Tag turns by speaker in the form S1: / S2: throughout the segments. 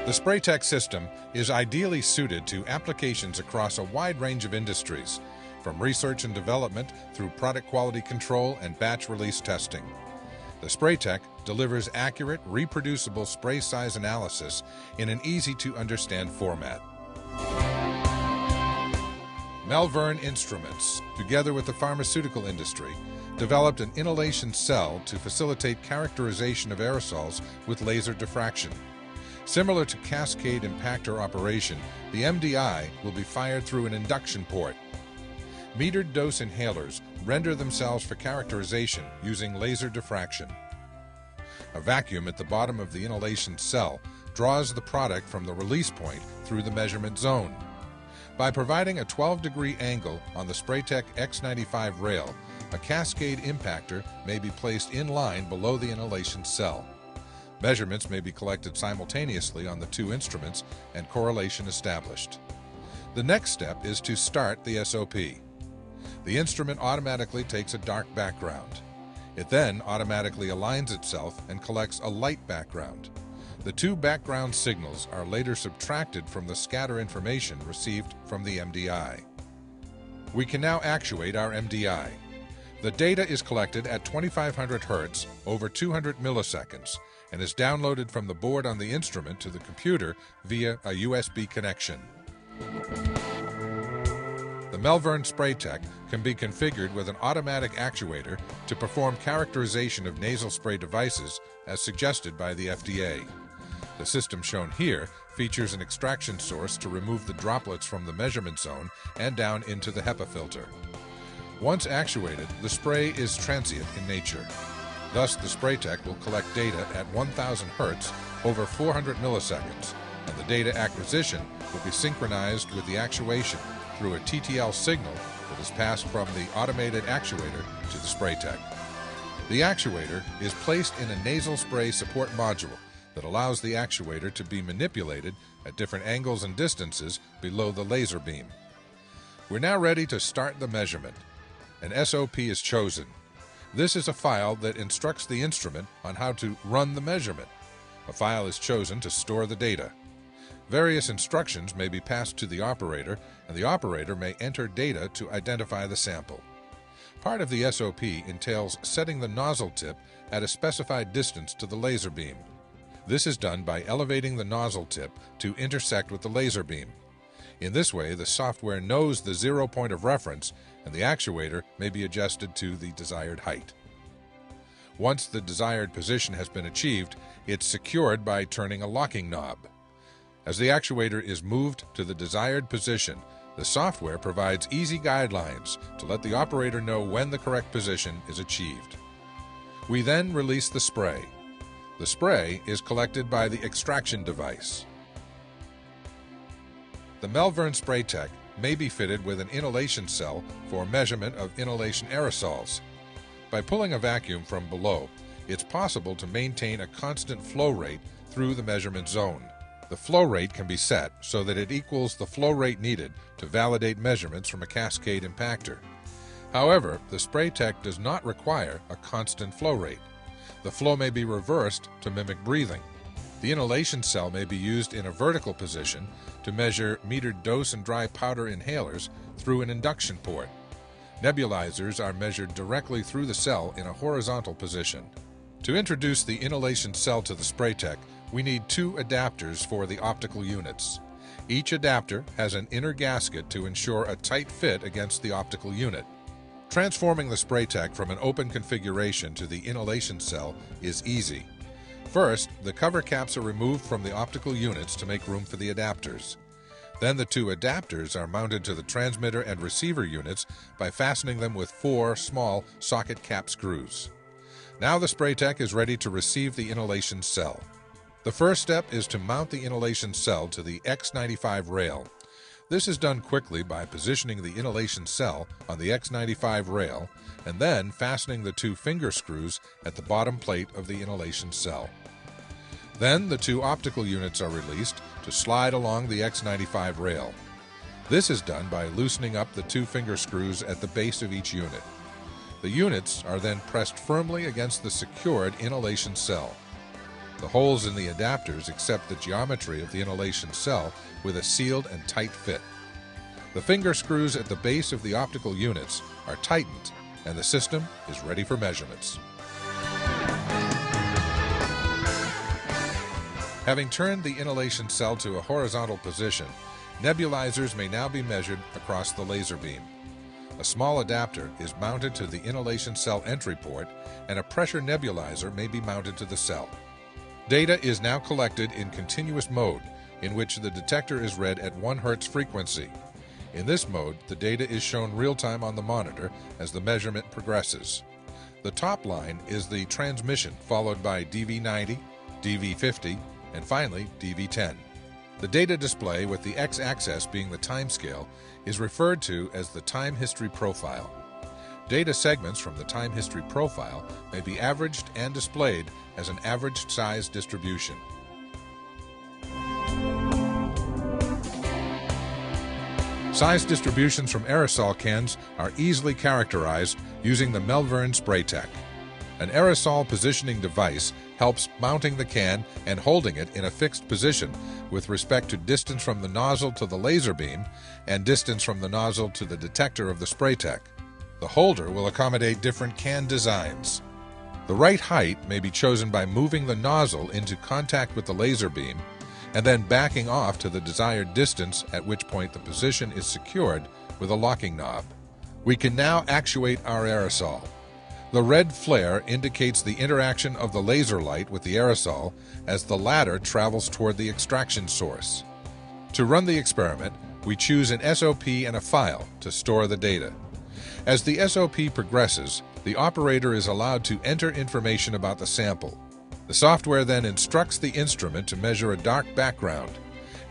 S1: The Spraytec system is ideally suited to applications across a wide range of industries, from research and development through product quality control and batch release testing. The Spraytec delivers accurate, reproducible spray size analysis in an easy-to-understand format. Malvern Instruments, together with the pharmaceutical industry, developed an inhalation cell to facilitate characterization of aerosols with laser diffraction. Similar to cascade impactor operation, the MDI will be fired through an induction port. Metered dose inhalers render themselves for characterization using laser diffraction. A vacuum at the bottom of the inhalation cell draws the product from the release point through the measurement zone. By providing a 12-degree angle on the Spraytec X95 rail, a cascade impactor may be placed in line below the inhalation cell. Measurements may be collected simultaneously on the two instruments and correlation established. The next step is to start the SOP. The instrument automatically takes a dark background. It then automatically aligns itself and collects a light background. The two background signals are later subtracted from the scatter information received from the MDI. We can now actuate our MDI. The data is collected at 2500 Hz over 200 milliseconds and is downloaded from the board on the instrument to the computer via a USB connection. The Malvern Spraytec can be configured with an automatic actuator to perform characterization of nasal spray devices as suggested by the FDA. The system shown here features an extraction source to remove the droplets from the measurement zone and down into the HEPA filter. Once actuated, the spray is transient in nature. Thus, the Spraytec will collect data at 1000 Hz over 400 milliseconds, and the data acquisition will be synchronized with the actuation through a TTL signal that is passed from the automated actuator to the Spraytec. The actuator is placed in a nasal spray support module that allows the actuator to be manipulated at different angles and distances below the laser beam. We're now ready to start the measurement. An SOP is chosen. This is a file that instructs the instrument on how to run the measurement. A file is chosen to store the data. Various instructions may be passed to the operator, and the operator may enter data to identify the sample. Part of the SOP entails setting the nozzle tip at a specified distance to the laser beam. This is done by elevating the nozzle tip to intersect with the laser beam. In this way, the software knows the zero point of reference, and the actuator may be adjusted to the desired height. Once the desired position has been achieved, it's secured by turning a locking knob. As the actuator is moved to the desired position, the software provides easy guidelines to let the operator know when the correct position is achieved. We then release the spray. The spray is collected by the extraction device. The Malvern Spraytec may be fitted with an inhalation cell for measurement of inhalation aerosols. By pulling a vacuum from below, it's possible to maintain a constant flow rate through the measurement zone. The flow rate can be set so that it equals the flow rate needed to validate measurements from a cascade impactor. However, the Spraytec does not require a constant flow rate. The flow may be reversed to mimic breathing. The inhalation cell may be used in a vertical position to measure metered dose and dry powder inhalers through an induction port. Nebulizers are measured directly through the cell in a horizontal position. To introduce the inhalation cell to the Spraytec, we need two adapters for the optical units. Each adapter has an inner gasket to ensure a tight fit against the optical unit. Transforming the Spraytec from an open configuration to the inhalation cell is easy. First, the cover caps are removed from the optical units to make room for the adapters. Then the two adapters are mounted to the transmitter and receiver units by fastening them with 4 small socket cap screws. Now the Spraytec is ready to receive the inhalation cell. The first step is to mount the inhalation cell to the X95 rail. This is done quickly by positioning the inhalation cell on the X95 rail and then fastening the 2 finger screws at the bottom plate of the inhalation cell. Then the 2 optical units are released to slide along the X95 rail. This is done by loosening up the 2 finger screws at the base of each unit. The units are then pressed firmly against the secured inhalation cell. The holes in the adapters accept the geometry of the inhalation cell with a sealed and tight fit. The finger screws at the base of the optical units are tightened, and the system is ready for measurements. Having turned the inhalation cell to a horizontal position, nebulizers may now be measured across the laser beam. A small adapter is mounted to the inhalation cell entry port, and a pressure nebulizer may be mounted to the cell. Data is now collected in continuous mode, in which the detector is read at 1 Hz frequency. In this mode, the data is shown real-time on the monitor as the measurement progresses. The top line is the transmission, followed by DV90, DV50, and finally DV10. The data display, with the x-axis being the timescale, is referred to as the time history profile. Data segments from the time history profile may be averaged and displayed as an averaged size distribution. Size distributions from aerosol cans are easily characterized using the Malvern Spraytec. An aerosol positioning device helps mounting the can and holding it in a fixed position with respect to distance from the nozzle to the laser beam and distance from the nozzle to the detector of the Spraytec. The holder will accommodate different can designs. The right height may be chosen by moving the nozzle into contact with the laser beam and then backing off to the desired distance, at which point the position is secured with a locking knob. We can now actuate our aerosol. The red flare indicates the interaction of the laser light with the aerosol as the latter travels toward the extraction source. To run the experiment, we choose an SOP and a file to store the data. As the SOP progresses, the operator is allowed to enter information about the sample. The software then instructs the instrument to measure a dark background.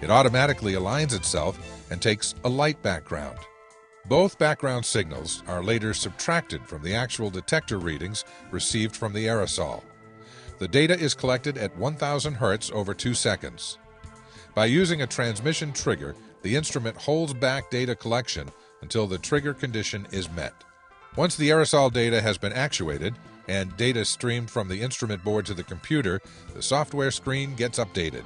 S1: It automatically aligns itself and takes a light background. Both background signals are later subtracted from the actual detector readings received from the aerosol. The data is collected at 1000 Hz over 2 seconds. By using a transmission trigger, the instrument holds back data collection until the trigger condition is met. Once the aerosol data has been actuated and data streamed from the instrument board to the computer, the software screen gets updated.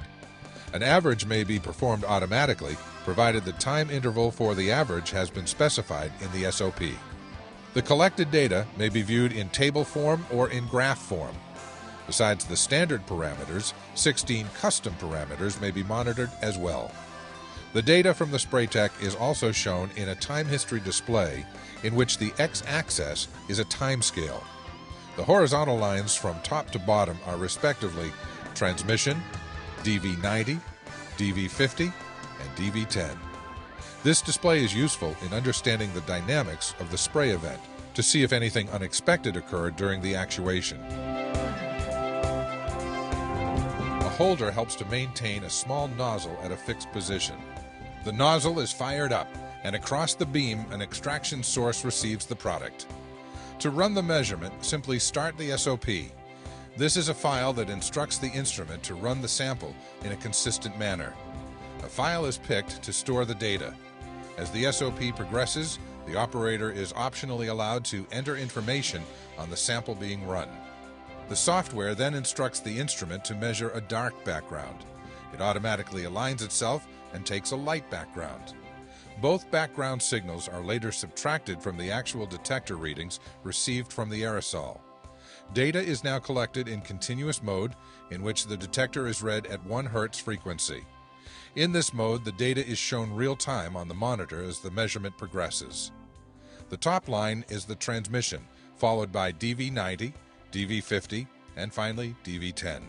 S1: An average may be performed automatically, provided the time interval for the average has been specified in the SOP. The collected data may be viewed in table form or in graph form. Besides the standard parameters, 16 custom parameters may be monitored as well. The data from the Spraytec is also shown in a time history display in which the x-axis is a time scale. The horizontal lines from top to bottom are respectively transmission, DV90, DV50, and DV10. This display is useful in understanding the dynamics of the spray event to see if anything unexpected occurred during the actuation. A holder helps to maintain a small nozzle at a fixed position. The nozzle is fired up, and across the beam an extraction source receives the product. To run the measurement, simply start the SOP. This is a file that instructs the instrument to run the sample in a consistent manner. A file is picked to store the data. As the SOP progresses, the operator is optionally allowed to enter information on the sample being run. The software then instructs the instrument to measure a dark background. It automatically aligns itself and takes a light background. Both background signals are later subtracted from the actual detector readings received from the aerosol. Data is now collected in continuous mode, in which the detector is read at 1 Hz frequency. In this mode, the data is shown real-time on the monitor as the measurement progresses. The top line is the transmission, followed by DV90, DV50, and finally DV10.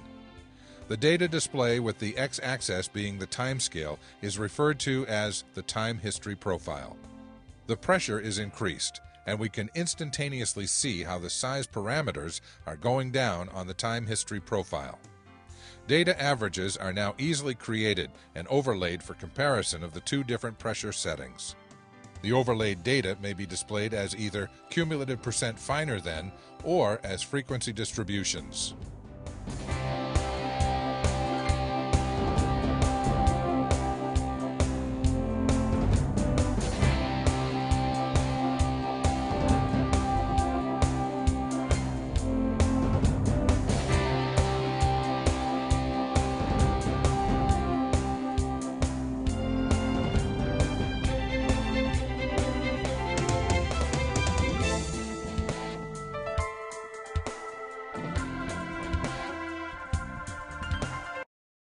S1: The data display, with the x-axis being the timescale, is referred to as the time history profile. The pressure is increased, and we can instantaneously see how the size parameters are going down on the time history profile. Data averages are now easily created and overlaid for comparison of the two different pressure settings. The overlaid data may be displayed as either cumulative % finer than or as frequency distributions.